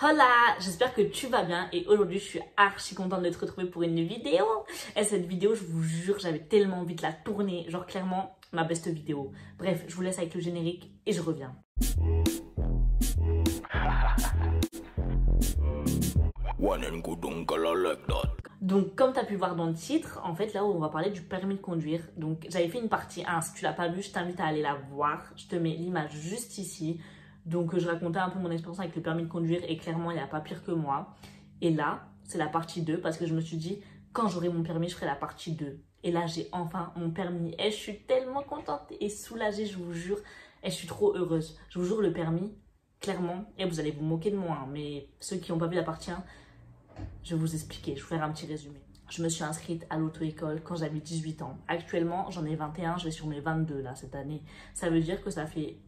Hola, j'espère que tu vas bien et aujourd'hui je suis archi contente de te retrouver pour une vidéo. Et cette vidéo, je vous jure, j'avais tellement envie de la tourner, genre clairement ma best vidéo. Bref, je vous laisse avec le générique et je reviens. Donc comme tu as pu voir dans le titre, en fait là où on va parler du permis de conduire. Donc j'avais fait une partie 1, si tu l'as pas vue, je t'invite à aller la voir. Je te mets l'image juste ici. Donc je racontais un peu mon expérience avec le permis de conduire et clairement il n'y a pas pire que moi. Et là, c'est la partie 2 parce que je me suis dit, quand j'aurai mon permis, je ferai la partie 2. Et là, j'ai enfin mon permis. Et je suis tellement contente et soulagée, je vous jure. Et je suis trop heureuse. Je vous jure, le permis, clairement, et vous allez vous moquer de moi, hein, mais ceux qui n'ont pas vu la partie 1, je vais vous expliquer, je vais vous faire un petit résumé. Je me suis inscrite à l'auto-école quand j'avais 18 ans. Actuellement, j'en ai 21, je vais sur mes 22 là cette année. Ça veut dire que ça fait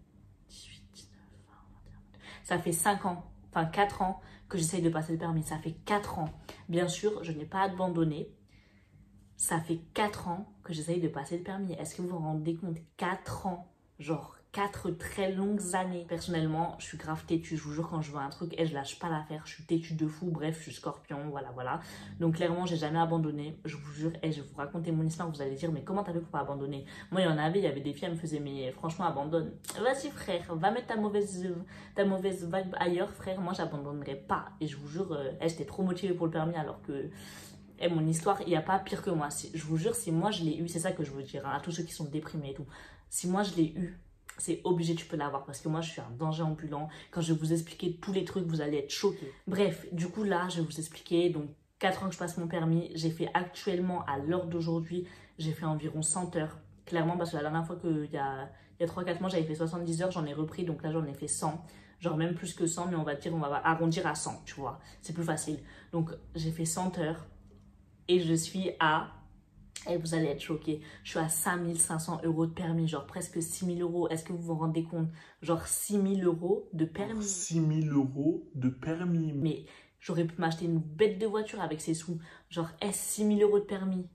18, 19, 20, 21, ça fait 5 ans, enfin 4 ans que j'essaye de passer le permis. Ça fait 4 ans. Bien sûr, je n'ai pas abandonné. Ça fait 4 ans que j'essaye de passer le permis. Est-ce que vous vous rendez compte? 4 ans, genre 4 très longues années. Personnellement, je suis grave têtue, je vous jure, quand je veux un truc et je lâche pas l'affaire, je suis têtue de fou, bref, je suis scorpion, voilà. Donc clairement, j'ai jamais abandonné, je vous jure, et je vais vous raconter mon histoire, vous allez dire, mais comment t'as fait pour pas abandonner? Moi, il y avait des filles, elles me faisaient, mais franchement, abandonne. Vas-y frère, va mettre ta mauvaise vibe ailleurs, frère, moi, j'abandonnerai pas. Et je vous jure, j'étais trop motivée pour le permis alors que... Et mon histoire, il n'y a pas pire que moi. Je vous jure, si moi je l'ai eu, c'est ça que je veux dire hein, à tous ceux qui sont déprimés et tout. Si moi je l'ai eu, c'est obligé, tu peux l'avoir parce que moi je suis un danger ambulant. Quand je vais vous expliquer tous les trucs, vous allez être choqués. Bref, du coup là, je vais vous expliquer. Donc 4 ans que je passe mon permis, j'ai fait actuellement, à l'heure d'aujourd'hui, j'ai fait environ 100 heures. Clairement, parce que la dernière fois il y a 3-4 mois, j'avais fait 70 heures, j'en ai repris, donc là j'en ai fait 100. Genre même plus que 100, mais on va arrondir à 100, tu vois. C'est plus facile. Donc j'ai fait 100 heures. Et je suis à, et vous allez être choqués, je suis à 5 500 € de permis, genre presque 6 000 €. Est-ce que vous vous rendez compte? Genre 6 000 € de permis. 6 000 € de permis. Mais j'aurais pu m'acheter une bête de voiture avec ces sous. Genre, 6 000 € de permis.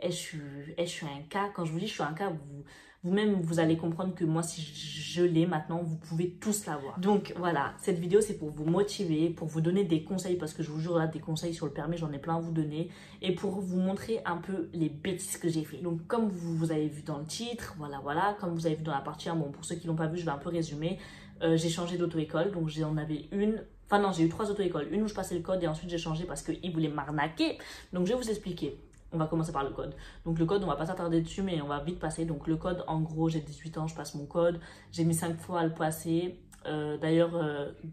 Je suis un cas. Quand je vous dis je suis un cas, vous-même, vous allez comprendre que moi, si je l'ai maintenant, vous pouvez tous l'avoir. Donc voilà, cette vidéo, c'est pour vous motiver, pour vous donner des conseils, parce que je vous jure, là, des conseils sur le permis, j'en ai plein à vous donner, et pour vous montrer un peu les bêtises que j'ai fait. Donc comme vous avez vu dans le titre, voilà, comme vous avez vu dans la partie 1, bon, pour ceux qui l'ont pas vu, je vais un peu résumer. J'ai changé d'auto-école, donc j'en avais une. Enfin non, j'ai eu 3 auto-écoles. Une où je passais le code et ensuite j'ai changé parce qu'ils voulaient m'arnaquer. Donc je vais vous expliquer. On va commencer par le code. Donc le code, on va pas s'attarder dessus, mais on va vite passer. Donc le code, en gros, j'ai 18 ans, je passe mon code. J'ai mis 5 fois à le passer. D'ailleurs,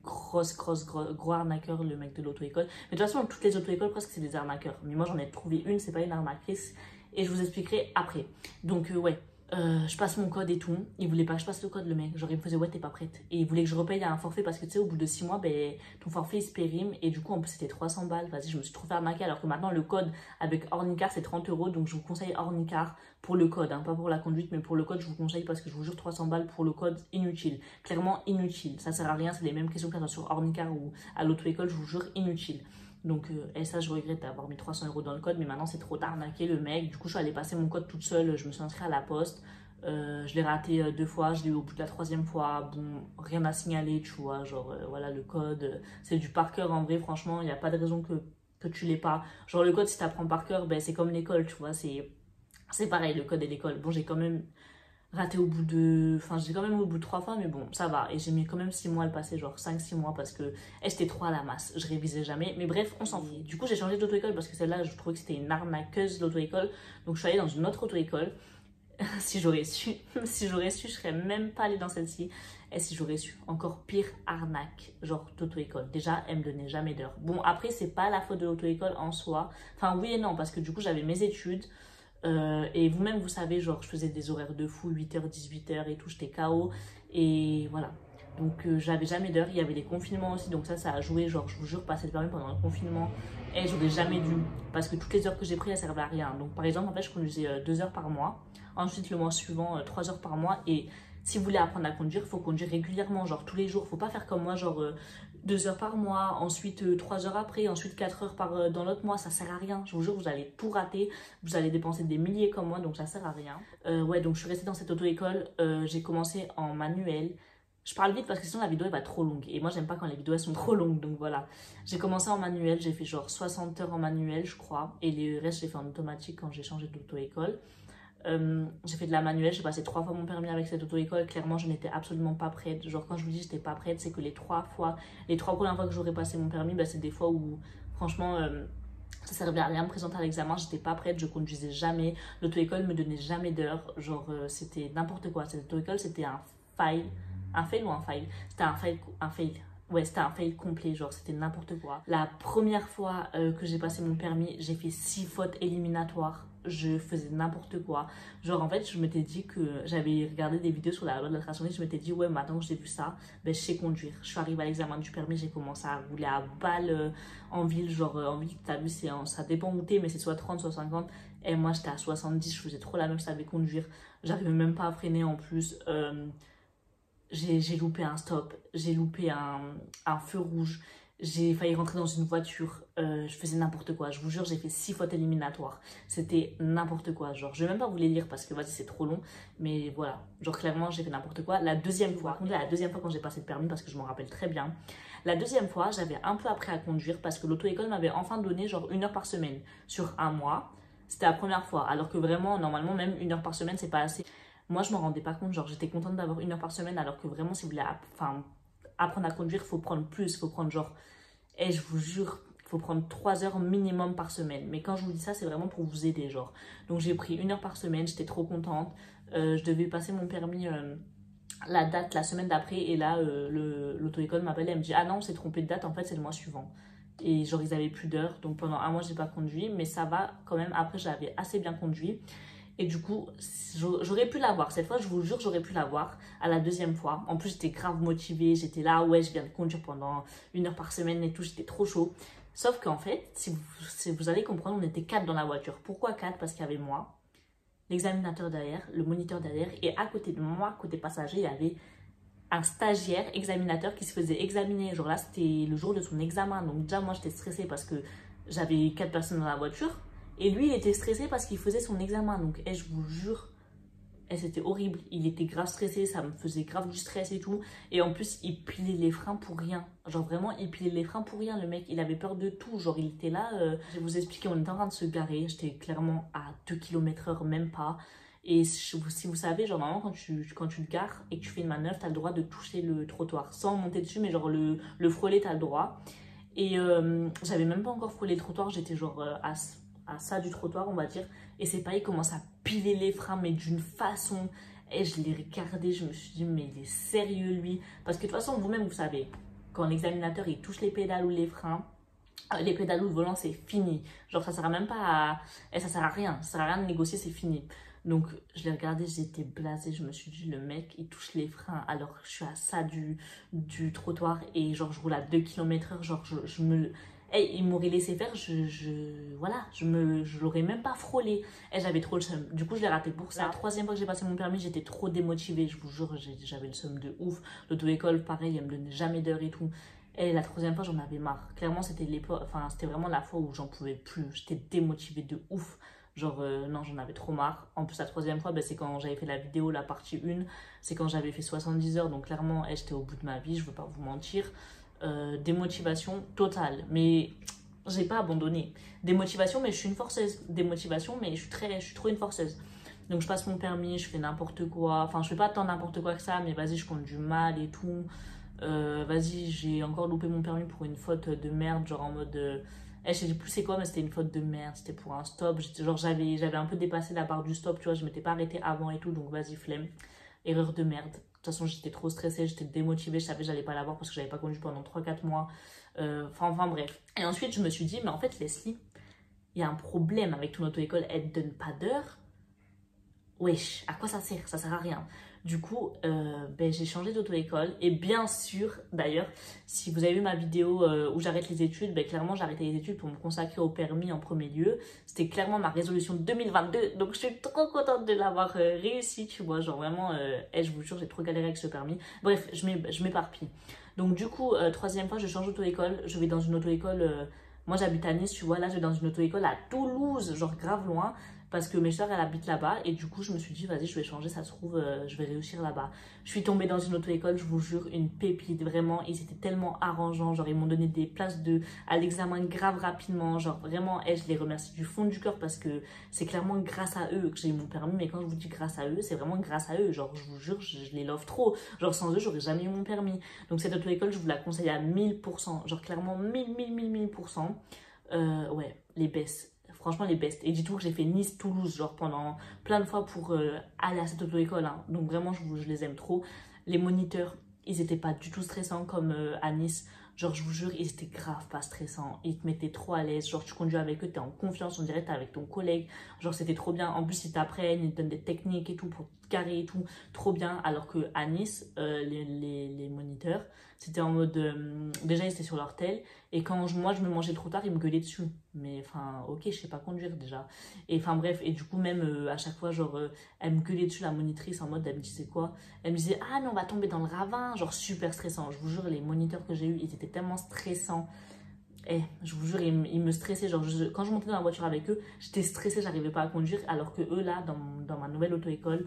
gros arnaqueur, le mec de l'auto-école. Mais de toute façon, toutes les auto-écoles, presque, c'est des arnaqueurs. Mais moi, j'en ai trouvé une, c'est pas une arnaqutrice. Et je vous expliquerai après. Donc ouais. Je passe mon code et tout. Il voulait pas que je passe le code, le mec. Genre, il me faisait, ouais, t'es pas prête. Et il voulait que je repaye un forfait parce que, tu sais, au bout de 6 mois, ben, ton forfait, il se périme. Et du coup, en plus, c'était 300 balles. Vas-y, je me suis trop fait arnaquer. Alors que maintenant, le code avec Ornicar, c'est 30 €. Donc, je vous conseille Ornicar pour le code. Hein, pas pour la conduite, mais pour le code, je vous conseille parce que je vous jure, 300 balles pour le code, inutile. Clairement, inutile. Ça sert à rien. C'est les mêmes questions qu'il y a sur Ornicar ou à l'auto-école. Je vous jure, inutile. Donc, et ça, je regrette d'avoir mis 300 € dans le code. Mais maintenant, c'est trop d'arnaquer le mec. Du coup, je suis allée passer mon code toute seule. Je me suis inscrite à la poste. Je l'ai raté 2 fois, je l'ai eu au bout de la 3e fois, bon, rien à signaler, tu vois, genre, voilà, le code, c'est du par cœur, en vrai, franchement, il n'y a pas de raison que tu l'aies pas. Genre, le code, si tu apprends par cœur, ben, c'est comme l'école, tu vois, c'est pareil, le code et l'école. Bon, j'ai quand même raté au bout de, enfin, j'ai quand même au bout de 3 fois, mais bon, ça va, et j'ai mis quand même 6 mois à le passer, genre 5-6 mois, parce que j'étais trop à la masse, je révisais jamais, mais bref, on s'en fout. Du coup, j'ai changé d'auto-école, parce que celle-là, je trouvais que c'était une arnaqueuse, l'auto-école, donc je suis allée dans une autre auto-école. Si j'aurais su, je serais même pas allée dans celle-ci. Et si j'aurais su, encore pire arnaque, genre d'auto-école. Déjà, elle me donnait jamais d'heure. Bon, après, c'est pas la faute de l'auto-école en soi. Enfin, oui et non, parce que du coup, j'avais mes études. Et vous-même, vous savez, genre, je faisais des horaires de fou, 8h, 18h et tout, j'étais KO. Et voilà. Donc, j'avais jamais d'heure. Il y avait les confinements aussi, donc ça a joué. Genre, je vous jure, passer le permis pendant le confinement. Et j'aurais jamais dû. Parce que toutes les heures que j'ai prises, elles servaient à rien. Donc, par exemple, en fait, je conduisais 2 heures par mois. Ensuite, le mois suivant, 3 heures par mois. Et si vous voulez apprendre à conduire, il faut conduire régulièrement, genre tous les jours. Il ne faut pas faire comme moi, genre 2 heures par mois, ensuite 3 heures après, ensuite 4 heures dans l'autre mois. Ça ne sert à rien. Je vous jure, vous allez tout rater. Vous allez dépenser des milliers comme moi, donc ça ne sert à rien. Ouais, donc je suis restée dans cette auto-école. J'ai commencé en manuel. Je parle vite parce que sinon la vidéo elle va être trop longue. Et moi j'aime pas quand les vidéos elles sont trop longues. Donc voilà. J'ai commencé en manuel. J'ai fait genre 60 heures en manuel je crois. Et le reste j'ai fait en automatique quand j'ai changé d'auto-école. J'ai fait de la manuelle. J'ai passé 3 fois mon permis avec cette auto-école. Clairement je n'étais absolument pas prête. Genre quand je vous dis j'étais pas prête, c'est que les 3 premières fois que j'aurais passé mon permis, bah, c'est des fois où franchement... ça servait à rien de me présenter à l'examen, j'étais pas prête, je conduisais jamais. L'auto-école me donnait jamais d'heure. Genre, c'était n'importe quoi. Cette auto-école, c'était un fail. Un fail ou un fail? C'était un fail. Un fail. Ouais, c'était un fail complet. Genre, c'était n'importe quoi. La première fois que j'ai passé mon permis, j'ai fait 6 fautes éliminatoires. Je faisais n'importe quoi. Genre, en fait, je m'étais dit que j'avais regardé des vidéos sur la loi de l'attraction et je m'étais dit, ouais, maintenant que j'ai vu ça, ben, je sais conduire. Je suis arrivée à l'examen du permis, j'ai commencé à rouler à balle en ville. Genre, en ville, t'as vu, ça dépend où t'es, mais c'est soit 30, soit 50. Et moi, j'étais à 70, je faisais trop la meuf, je savais conduire. J'arrivais même pas à freiner en plus. J'ai loupé un stop, j'ai loupé un feu rouge. J'ai failli rentrer dans une voiture, je faisais n'importe quoi. Je vous jure, j'ai fait 6 fautes éliminatoires. C'était n'importe quoi. Genre, je vais même pas vous les lire parce que vas-y, c'est trop long. Mais voilà, genre clairement, j'ai fait n'importe quoi. La deuxième fois quand j'ai passé le permis, parce que je m'en rappelle très bien. La deuxième fois, j'avais un peu appris à conduire parce que l'auto-école m'avait enfin donné genre 1 heure par semaine sur un mois. C'était la première fois. Alors que vraiment, normalement, même 1 heure par semaine, c'est pas assez. Moi, je m'en rendais pas compte. Genre, j'étais contente d'avoir 1 heure par semaine alors que vraiment, si vous voulez apprendre à conduire, il faut prendre plus. Il faut prendre genre... Et je vous jure, il faut prendre 3 heures minimum par semaine. Mais quand je vous dis ça, c'est vraiment pour vous aider, genre. Donc j'ai pris 1 heure par semaine, j'étais trop contente. Je devais passer mon permis la date, la semaine d'après. Et là, l'auto-école m'appelle et elle me dit « Ah non, on s'est trompé de date, en fait, c'est le mois suivant. » Et genre, ils avaient plus d'heures. Donc pendant un mois, j'ai pas conduit. Mais ça va quand même. Après, j'avais assez bien conduit. Et du coup, j'aurais pu l'avoir. Cette fois, je vous jure, j'aurais pu l'avoir à la deuxième fois. En plus, j'étais grave motivée. J'étais là, ouais, je viens de conduire pendant 1 heure par semaine et tout. J'étais trop chaud. Sauf qu'en fait, si vous allez comprendre, on était 4 dans la voiture. Pourquoi 4? Parce qu'il y avait moi, l'examinateur derrière, le moniteur derrière. Et à côté de moi, côté passager, il y avait un stagiaire examinateur qui se faisait examiner. Genre là, c'était le jour de son examen. Donc déjà, moi, j'étais stressée parce que j'avais 4 personnes dans la voiture. Et lui, il était stressé parce qu'il faisait son examen. Donc, je vous jure, c'était horrible. Il était grave stressé, ça me faisait grave du stress et tout. Et en plus, il pilait les freins pour rien. Genre vraiment, il pilait les freins pour rien. Le mec, il avait peur de tout. Genre, il était là. Je vais vous expliquer, on était en train de se garer. J'étais clairement à 2 km/h, même pas. Et si vous savez, genre normalement, quand tu te gares et que tu fais une manœuvre, tu as le droit de toucher le trottoir. Sans monter dessus, mais genre le frôler, tu as le droit. Et j'avais même pas encore frôlé le trottoir. J'étais genre à ça du trottoir, on va dire. Et c'est pas, il commence à piler les freins, mais d'une façon. Et je l'ai regardé, je me suis dit, mais il est sérieux lui. Parce que de toute façon, vous-même, vous savez, quand l'examinateur il touche les pédales ou les freins, les pédales ou le volant, c'est fini. Genre, ça sert même pas à. Et ça sert à rien. Ça sert à rien de négocier, c'est fini. Donc, je l'ai regardé, j'étais blasée. Je me suis dit, le mec, il touche les freins alors que je suis à ça du trottoir. Et genre, je roule à 2 km/h. Genre, je me. Hey, il m'aurait laissé faire, voilà, je l'aurais même pas frôlé. Et j'avais trop le seum. Du coup, je l'ai raté pour ça. La troisième fois que j'ai passé mon permis, j'étais trop démotivée. Je vous jure, j'avais le seum de ouf. L'auto-école, pareil, elle me donnait jamais d'heure et tout. Et la troisième fois, j'en avais marre. Clairement, c'était vraiment la fois où j'en pouvais plus. J'étais démotivée de ouf. Genre, non, j'en avais trop marre. En plus, la troisième fois, c'est quand j'avais fait la vidéo, la partie 1. C'est quand j'avais fait 70 heures. Donc, clairement, j'étais au bout de ma vie, je veux pas vous mentir. Démotivation totale, mais j'ai pas abandonné. Démotivation, mais je suis une forceuse. Démotivation, mais je suis trop une forceuse. Donc je passe mon permis, je fais n'importe quoi. Enfin, je fais pas tant n'importe quoi que ça, mais vas-y, je conduis mal et tout. Vas-y, j'ai encore loupé mon permis pour une faute de merde, genre en mode. Je sais plus c'est quoi, mais c'était une faute de merde. C'était pour un stop. Genre j'avais un peu dépassé la barre du stop, tu vois. Je m'étais pas arrêtée avant et tout, donc vas-y, flemme. Erreur de merde. De toute façon, j'étais trop stressée, j'étais démotivée, je savais que j'allais pas l'avoir parce que j'avais pas conduit pendant 3-4 mois. Enfin, bref. Et ensuite, je me suis dit, mais en fait, Leslie, il y a un problème avec ton auto-école, elle te donne pas d'heure. Wesh, à quoi ça sert? Ça sert à rien. Du coup, j'ai changé d'auto-école. Et bien sûr, d'ailleurs, si vous avez vu ma vidéo où j'arrête les études, clairement, j'ai arrêté les études pour me consacrer au permis en premier lieu. C'était clairement ma résolution de 2022. Donc, je suis trop contente de l'avoir réussi, tu vois. Genre, vraiment, je vous jure, j'ai trop galéré avec ce permis. Bref, je m'éparpille. Donc, du coup, troisième fois, je change d'auto-école. Je vais dans une auto-école... moi, j'habite à Nice, tu vois. Là, je vais dans une auto-école à Toulouse, genre grave loin. parce que mes soeurs, elles habitent là-bas. Et du coup, je me suis dit, vas-y, je vais changer, ça se trouve, je vais réussir là-bas. Je suis tombée dans une auto-école, je vous jure, une pépite. Vraiment, ils étaient tellement arrangeants. Genre, ils m'ont donné des places à l'examen grave rapidement. Genre, vraiment, je les remercie du fond du cœur parce que c'est clairement grâce à eux que j'ai eu mon permis. Mais quand je vous dis grâce à eux, c'est vraiment grâce à eux. Genre, je vous jure, je les love trop. Genre, sans eux, j'aurais jamais eu mon permis. Donc, cette auto-école, je vous la conseille à 1000%. Genre, clairement, 1000%. Ouais, les best. Franchement, les best. Et dis-toi que j'ai fait Nice-Toulouse, genre pendant plein de fois pour aller à cette auto-école. Hein. Donc vraiment, je les aime trop. Les moniteurs, ils étaient pas du tout stressants comme à Nice. Genre, je vous jure, ils étaient grave pas stressants. Ils te mettaient trop à l'aise. Genre, tu conduis avec eux, t'es en confiance, on dirait que t'es avec ton collègue. Genre, c'était trop bien. En plus, ils t'apprennent, ils te donnent des techniques et tout pour te carrer et tout. Trop bien. Alors que à Nice, les moniteurs, c'était en mode... déjà, ils étaient sur leur tel. Et quand moi, je me mangeais trop tard, ils me gueulaient dessus. Mais enfin, ok, je sais pas conduire déjà. Et enfin, bref. Et du coup, même à chaque fois, genre, elle me gueulait dessus, la monitrice, en mode, elle me disait quoi? Elle me disait, ah, mais on va tomber dans le ravin. Genre, super stressant. Je vous jure, les moniteurs que j'ai eus, ils étaient tellement stressants. Je vous jure, ils me stressaient. Genre, quand je montais dans la voiture avec eux, j'étais stressée, j'arrivais pas à conduire. Alors que eux, là, dans ma nouvelle auto-école,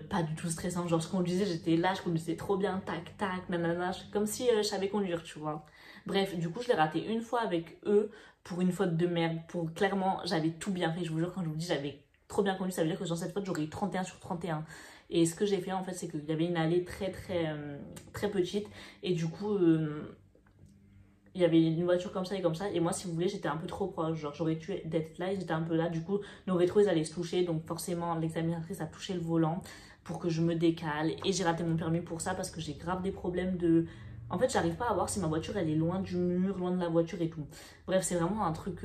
pas du tout stressant. Genre, je conduisais, j'étais là, je conduisais trop bien, tac, tac, nanana. Comme si je savais conduire, tu vois. Bref, du coup, je l'ai raté une fois avec eux pour une faute de merde. Pour clairement, j'avais tout bien fait. Je vous jure, quand je vous dis j'avais trop bien conduit, ça veut dire que dans cette faute, j'aurais eu 31 sur 31. Et ce que j'ai fait, en fait, c'est qu'il y avait une allée très petite. Et du coup, il y avait une voiture comme ça et comme ça. Et moi, si vous voulez, j'étais un peu trop proche. Genre, j'aurais dû d'être là et j'étais un peu là. Du coup, nos rétros, ils allaient se toucher. Donc, forcément, l'examinatrice a touché le volant pour que je me décale. Et j'ai raté mon permis pour ça parce que j'ai grave des problèmes de... En fait, j'arrive pas à voir si ma voiture, elle est loin du mur, loin de la voiture et tout. Bref, c'est vraiment un truc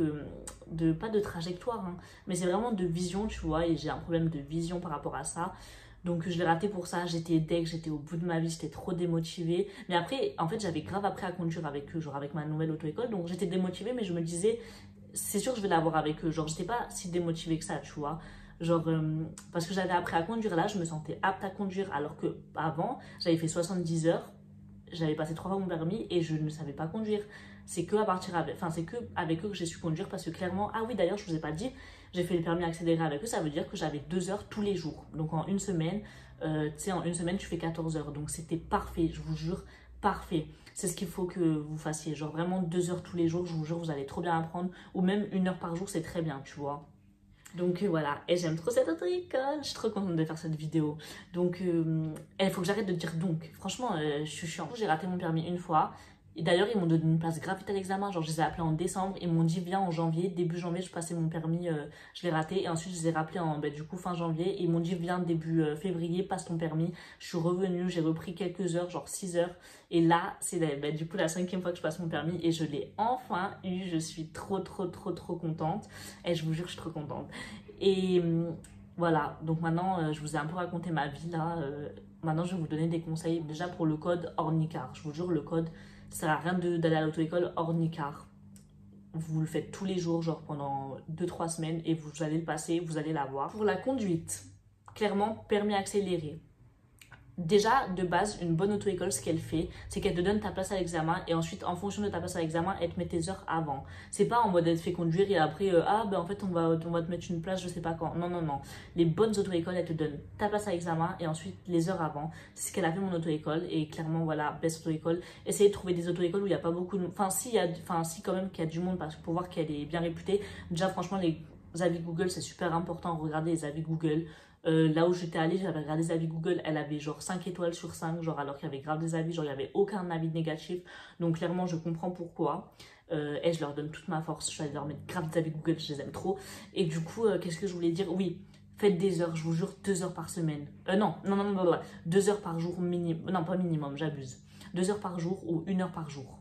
pas de trajectoire, hein, mais c'est vraiment de vision, tu vois. Et j'ai un problème de vision par rapport à ça. Donc je l'ai raté pour ça, j'étais deg, j'étais au bout de ma vie, j'étais trop démotivée. Mais après, en fait, j'avais grave appris à conduire avec eux, genre avec ma nouvelle auto-école. Donc j'étais démotivée, mais je me disais, c'est sûr que je vais l'avoir avec eux. Genre, j'étais pas si démotivée que ça, tu vois. Genre, parce que j'avais appris à conduire là, je me sentais apte à conduire. Alors que avant, j'avais fait 70 heures, j'avais passé 3 fois mon permis et je ne savais pas conduire. C'est que c'est que avec eux que j'ai su conduire parce que clairement, ah oui, d'ailleurs, je vous ai pas dit, j'ai fait le permis accéléré avec eux, ça veut dire que j'avais 2 heures tous les jours. Donc en une semaine, tu sais, en une semaine, tu fais 14 heures. Donc c'était parfait, je vous jure, parfait. C'est ce qu'il faut que vous fassiez. Genre vraiment 2 heures tous les jours, je vous jure, vous allez trop bien apprendre. Ou même 1 heure par jour, c'est très bien, tu vois. Donc voilà, et j'aime trop cette auto-école, je suis trop contente de faire cette vidéo. Donc il faut que j'arrête de dire donc, franchement je suis chiant. J'ai raté mon permis une fois, et d'ailleurs ils m'ont donné une place gratuite à l'examen, genre je les ai appelés en décembre, ils m'ont dit viens en janvier, début janvier je passais mon permis, je l'ai raté, et ensuite je les ai rappelés du coup fin janvier, et ils m'ont dit viens début février, passe ton permis. Je suis revenue, j'ai repris quelques heures, genre 6 heures, et là c'est du coup la 5e fois que je passe mon permis, et je l'ai enfin eu, je suis trop contente, et je vous jure que je suis trop contente. Et voilà, donc maintenant je vous ai un peu raconté ma vie là, maintenant je vais vous donner des conseils déjà pour le code Ornicar. Je vous jure, le code, ça sert à rien d'aller à l'auto-école Ornicar. Vous le faites tous les jours, genre pendant 2-3 semaines, et vous allez le passer, vous allez l'avoir. Pour la conduite, clairement, permis accéléré. Déjà, de base, une bonne auto-école, ce qu'elle fait, c'est qu'elle te donne ta place à l'examen et ensuite, en fonction de ta place à l'examen, elle te met tes heures avant. C'est pas en mode elle te fait conduire et après, en fait, on va te mettre une place, je sais pas quand. Non. Les bonnes auto-écoles, elles te donnent ta place à l'examen et ensuite les heures avant. C'est ce qu'elle a fait mon auto-école et clairement, voilà, best auto-école. Essayez de trouver des auto-écoles où il n'y a pas beaucoup de... Enfin, si quand même qu'il y a du monde parce que pour voir qu'elle est bien réputée. Déjà, franchement, les avis Google, c'est super important. Regardez les avis Google. Là où j'étais allée, j'avais regardé les avis Google, elle avait genre 5 étoiles sur 5, genre alors qu'il y avait grave des avis, genre il n'y avait aucun avis négatif. Donc clairement, je comprends pourquoi. Et je leur donne toute ma force, je vais leur mettre grave des avis Google, je les aime trop. Et du coup, qu'est-ce que je voulais dire? Oui, faites des heures, je vous jure, 2 heures par semaine. Non, 2 heures par jour minimum, non pas minimum, j'abuse. 2 heures par jour ou 1 heure par jour.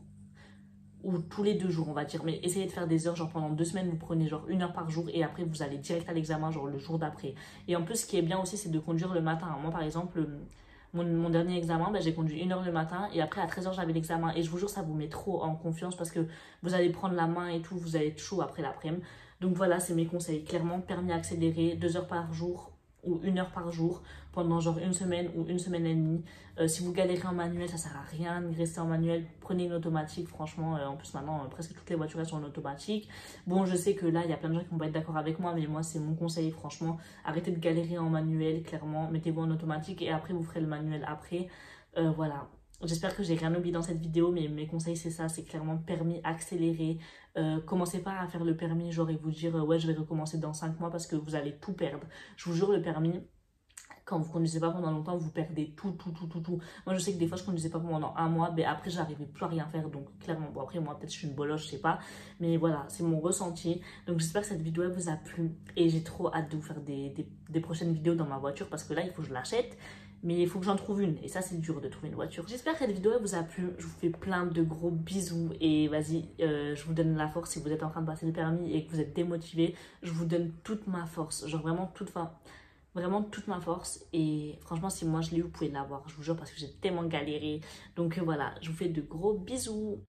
Ou tous les 2 jours on va dire, mais essayez de faire des heures, genre pendant 2 semaines vous prenez genre 1 heure par jour et après vous allez direct à l'examen genre le jour d'après. Et en plus ce qui est bien aussi c'est de conduire le matin. Moi par exemple mon dernier examen, j'ai conduit 1 heure le matin et après à 13 heures j'avais l'examen et je vous jure ça vous met trop en confiance parce que vous allez prendre la main et tout, vous allez être chaud après l'après-midi. Donc voilà, c'est mes conseils, clairement permis accéléré, 2 heures par jour, ou 1 heure par jour pendant genre une semaine ou une semaine et demie. Si vous galérez en manuel, ça sert à rien de rester en manuel. Prenez une automatique, franchement. En plus, maintenant, presque toutes les voitures elles sont en automatique. Bon, je sais que là, il y a plein de gens qui vont pas être d'accord avec moi, mais moi, c'est mon conseil, franchement. Arrêtez de galérer en manuel, clairement. Mettez-vous en automatique et après, vous ferez le manuel après. Voilà. J'espère que j'ai rien oublié dans cette vidéo, mais mes conseils c'est ça, c'est clairement permis accéléré. Commencez pas à faire le permis genre et vous dire ouais je vais recommencer dans 5 mois parce que vous allez tout perdre. Je vous jure le permis, quand vous conduisez pas pendant longtemps, vous perdez tout. Moi je sais que des fois je conduisais pas pendant 1 mois, mais après j'arrivais plus à rien faire, donc clairement, bon après moi peut-être je suis une boloche, je sais pas, mais voilà, c'est mon ressenti. Donc j'espère que cette vidéo elle vous a plu et j'ai trop hâte de vous faire des prochaines vidéos dans ma voiture parce que là il faut que je l'achète. Mais il faut que j'en trouve une. Et ça, c'est dur de trouver une voiture. J'espère que cette vidéo elle vous a plu. Je vous fais plein de gros bisous. Et vas-y, je vous donne la force si vous êtes en train de passer le permis et que vous êtes démotivé. Je vous donne toute ma force. Genre vraiment toute ma force. Et franchement, si moi je l'ai eu, vous pouvez l'avoir. Je vous jure parce que j'ai tellement galéré. Donc voilà, je vous fais de gros bisous.